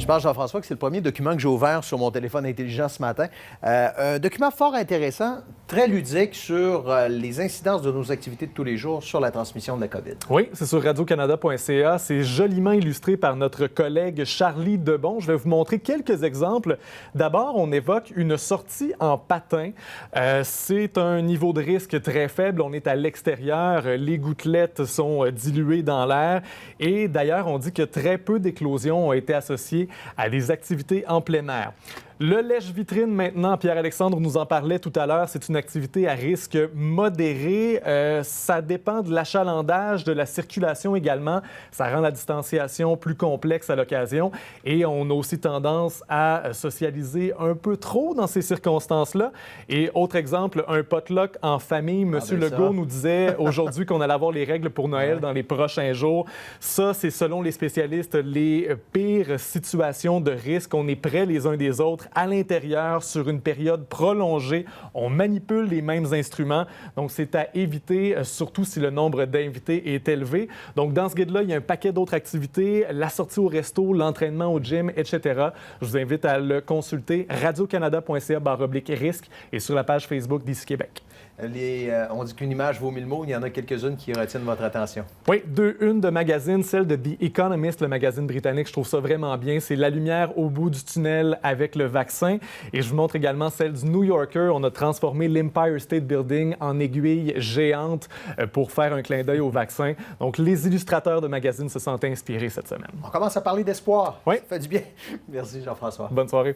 Je pense, Jean-François, que c'est le premier document que j'ai ouvert sur mon téléphone intelligent ce matin. Un document fort intéressant, très ludique sur les incidences de nos activités de tous les jours sur la transmission de la COVID. Oui, c'est sur radiocanada.ca. C'est joliment illustré par notre collègue Charlie Debon. Je vais vous montrer quelques exemples. D'abord, on évoque une sortie en patin. C'est un niveau de risque très faible. On est à l'extérieur. Les gouttelettes sont diluées dans l'air. Et d'ailleurs, on dit que très peu d'éclosions ont été associées à des activités en plein air. Le lèche-vitrine, maintenant, Pierre-Alexandre nous en parlait tout à l'heure, c'est une activité à risque modéré. Ça dépend de l'achalandage, de la circulation également. Ça rend la distanciation plus complexe à l'occasion. Et on a aussi tendance à socialiser un peu trop dans ces circonstances-là. Et autre exemple, un potluck en famille. Monsieur Legault nous disait aujourd'hui qu'on allait avoir les règles pour Noël dans les prochains jours. Ça, c'est selon les spécialistes, les pires situations de risque. On est près les uns des autres à l'intérieur sur une période prolongée. On manipule les mêmes instruments. Donc, c'est à éviter, surtout si le nombre d'invités est élevé. Donc, dans ce guide-là, il y a un paquet d'autres activités, la sortie au resto, l'entraînement au gym, etc. Je vous invite à le consulter, radiocanada.ca/risque et sur la page Facebook d'Ici Québec. On dit qu'une image vaut 1000 mots. Il y en a quelques-unes qui retiennent votre attention. Oui, une de magazine, celle de The Economist, le magazine britannique. Je trouve ça vraiment bien. C'est la lumière au bout du tunnel avec le vaccin. Et je vous montre également celle du New Yorker. On a transformé l'Empire State Building en aiguille géante pour faire un clin d'œil au vaccin. Donc, les illustrateurs de magazines se sont inspirés cette semaine. On commence à parler d'espoir. Oui. Ça fait du bien. Merci, Jean-François. Bonne soirée.